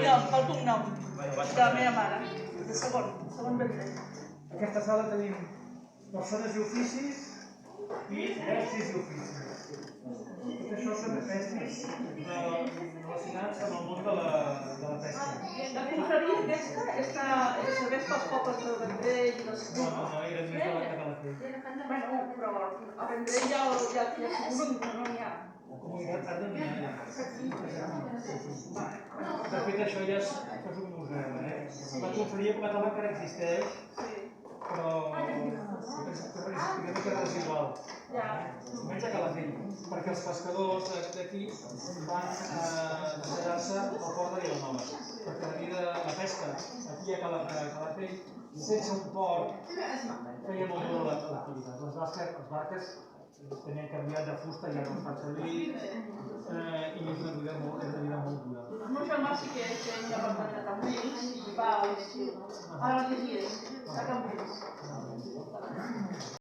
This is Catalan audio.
pel cognom de la meva mare. De segon Vendrell. En aquesta sala tenim persones i oficis i mestres i oficis. Tot això són mestres relacionats amb el món de la pesca. La confraria aquesta serveix pels pobles de Vendrell i dels... No, eren més de la Calafell. Bueno, però a Vendrell ja seguro que no n'hi ha. La comunitat ha de mirar. De fet, això ja és un museu. La confraria com a tal encara existeix, però és desigual. Menys a Calafell, perquè els pescadors d'aquí van traslladar-se al port de Vilanova, perquè la pesca aquí a Calafell, sense un port, feia molt dura l'activitat. Les barques tenien canviat de fusta, ja no es fan servir, i és una vida molt dura. El meu germà sí que ell té un apartament a Cambrils i va a l'estiu. Ara no hi és, a Cambrils.